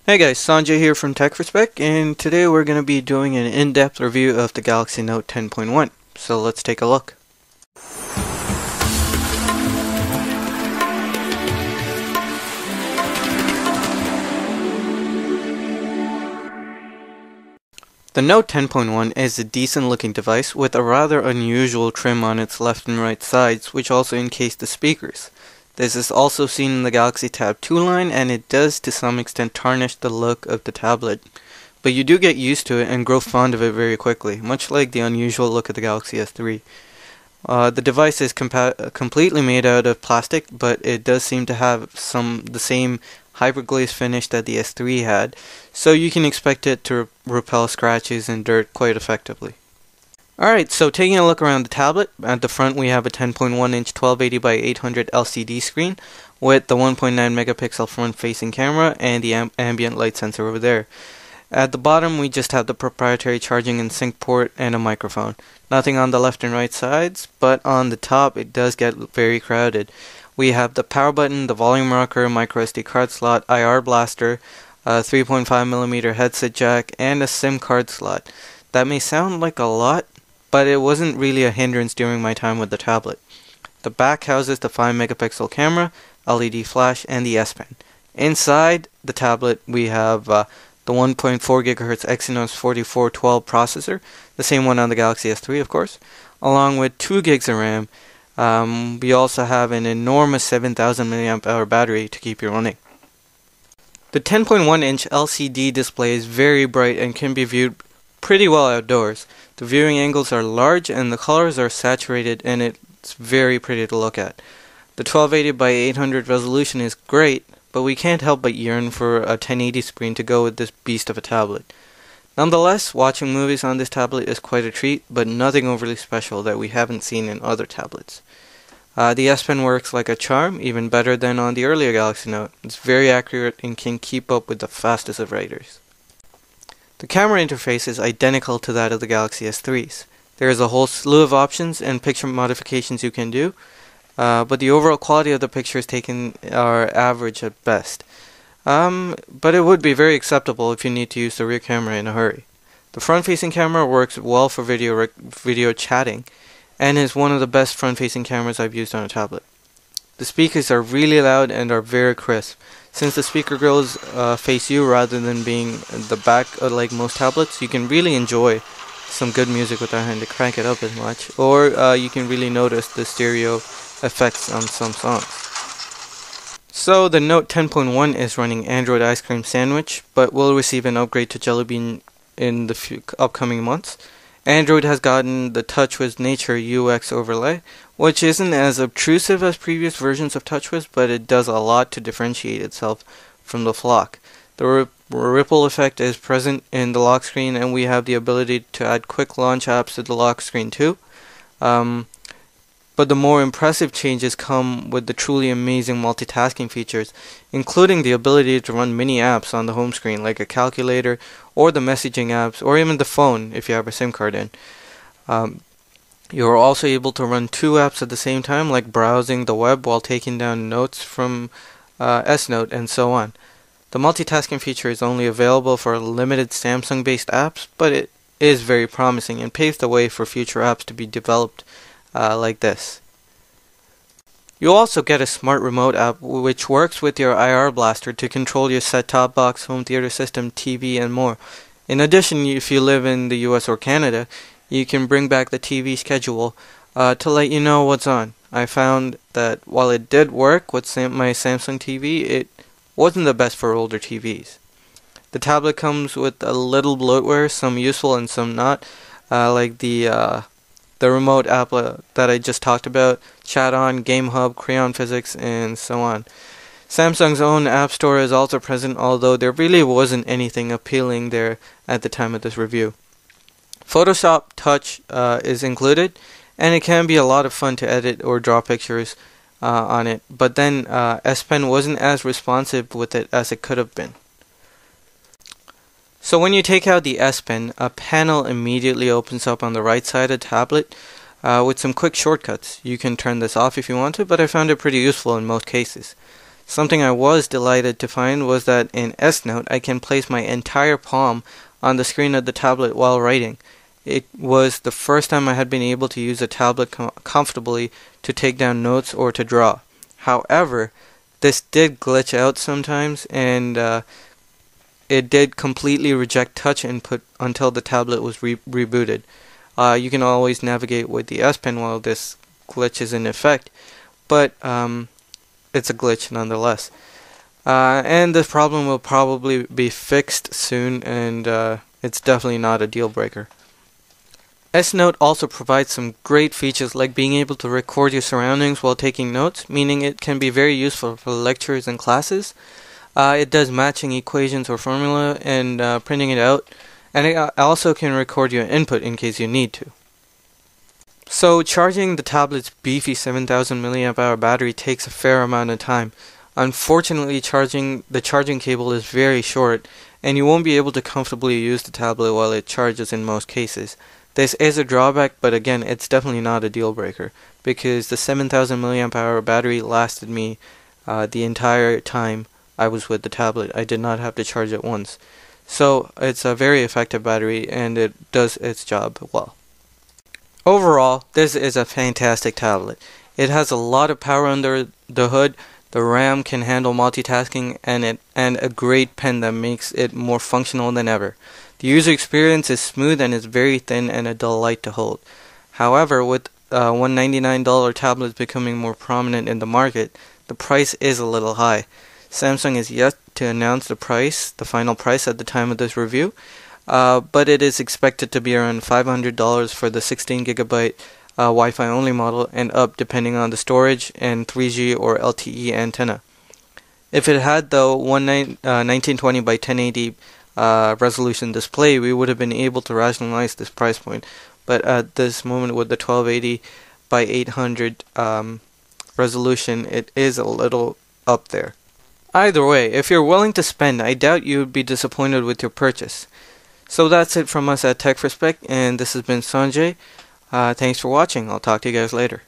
Hey guys, Sanjay here from TechRespect, and today we're going to be doing an in-depth review of the Galaxy Note 10.1. So let's take a look. The Note 10.1 is a decent looking device with a rather unusual trim on its left and right sides, which also encase the speakers. This is also seen in the Galaxy Tab 2 line, and it does to some extent tarnish the look of the tablet. But you do get used to it and grow fond of it very quickly, much like the unusual look of the Galaxy S3. The device is completely made out of plastic, but it does seem to have the same hyperglaze finish that the S3 had, so you can expect it to repel scratches and dirt quite effectively. Alright, so taking a look around the tablet, at the front we have a 10.1-inch 1280 by 800 LCD screen with the 1.9 megapixel front-facing camera and the ambient light sensor over there. At the bottom we just have the proprietary charging and sync port and a microphone. Nothing on the left and right sides, but on the top it does get very crowded. We have the power button, the volume rocker, microSD card slot, IR blaster, a 3.5mm headset jack, and a SIM card slot. That may sound like a lot, but it wasn't really a hindrance during my time with the tablet. The back houses the 5 megapixel camera, LED flash, and the S Pen. Inside the tablet we have the 1.4 GHz Exynos 4412 processor, the same one on the Galaxy S3 of course, along with 2 gigs of RAM. We also have an enormous 7000 mAh battery to keep you running. The 10.1-inch LCD display is very bright and can be viewed pretty well outdoors. The viewing angles are large and the colors are saturated, and it's very pretty to look at. The 1280 by 800 resolution is great, but we can't help but yearn for a 1080 screen to go with this beast of a tablet. Nonetheless, watching movies on this tablet is quite a treat, but nothing overly special that we haven't seen in other tablets. The S Pen works like a charm, even better than on the earlier Galaxy Note. It's very accurate and can keep up with the fastest of writers. The camera interface is identical to that of the Galaxy S3's. There is a whole slew of options and picture modifications you can do, but the overall quality of the pictures taken are average at best. But it would be very acceptable if you need to use the rear camera in a hurry. The front-facing camera works well for video chatting, and is one of the best front-facing cameras I've used on a tablet. The speakers are really loud and are very crisp. Since the speaker grills face you rather than being the back like most tablets, you can really enjoy some good music without having to crank it up as much, or you can really notice the stereo effects on some songs. So the Note 10.1 is running Android Ice Cream Sandwich, but will receive an upgrade to Jelly Bean in the upcoming months. Android has gotten the TouchWiz Nature UX overlay, which isn't as obtrusive as previous versions of TouchWiz, but it does a lot to differentiate itself from the flock. The ripple effect is present in the lock screen, and we have the ability to add quick launch apps to the lock screen too. But the more impressive changes come with the truly amazing multitasking features, including the ability to run mini apps on the home screen like a calculator or the messaging apps, or even the phone if you have a SIM card in. You are also able to run 2 apps at the same time, like browsing the web while taking down notes from S-Note and so on. The multitasking feature is only available for limited Samsung-based apps, but it is very promising and paves the way for future apps to be developed like this. You'll also get a smart remote app which works with your IR blaster to control your set-top box, home theater system, TV, and more. In addition, if you live in the US or Canada, you can bring back the TV schedule to let you know what's on. I found that while it did work with my Samsung TV, it wasn't the best for older TVs. The tablet comes with a little bloatware, some useful and some not, like the remote app that I just talked about, Chat On, Game Hub, Crayon Physics, and so on. Samsung's own App Store is also present, although there really wasn't anything appealing there at the time of this review. Photoshop Touch is included, and it can be a lot of fun to edit or draw pictures on it, but then S Pen wasn't as responsive with it as it could have been. So when you take out the S Pen, a panel immediately opens up on the right side of the tablet with some quick shortcuts. You can turn this off if you want to, but I found it pretty useful in most cases. Something I was delighted to find was that in S Note I can place my entire palm on the screen of the tablet while writing. It was the first time I had been able to use a tablet comfortably to take down notes or to draw. However, this did glitch out sometimes, and it did completely reject touch input until the tablet was rebooted. You can always navigate with the S Pen while this glitch is in effect, but it's a glitch nonetheless. And this problem will probably be fixed soon, and it's definitely not a deal breaker. S Note also provides some great features like being able to record your surroundings while taking notes, meaning it can be very useful for lectures and classes. It does matching equations or formula and printing it out, and it also can record your input in case you need to. So charging the tablet's beefy 7000 mAh battery takes a fair amount of time. Unfortunately, the charging cable is very short, and you won't be able to comfortably use the tablet while it charges in most cases. This is a drawback, but again, it's definitely not a deal breaker, because the 7000 mAh battery lasted me the entire time I was with the tablet. I did not have to charge it once. So it's a very effective battery, and it does its job well. Overall, this is a fantastic tablet. It has a lot of power under the hood, the RAM can handle multitasking, and a great pen that makes it more functional than ever. The user experience is smooth and is very thin and a delight to hold. However, with $199 tablets becoming more prominent in the market, the price is a little high. Samsung is yet to announce the final price at the time of this review, but it is expected to be around $500 for the 16GB Wi-Fi only model, and up depending on the storage and 3G or LTE antenna. If it had the 1920 by 1080 resolution display, we would have been able to rationalize this price point, but at this moment with the 1280 by 800 resolution, it is a little up there. Either way, if you're willing to spend, I doubt you would be disappointed with your purchase. So that's it from us at Tech4Spec, and this has been Sanjay. Thanks for watching. I'll talk to you guys later.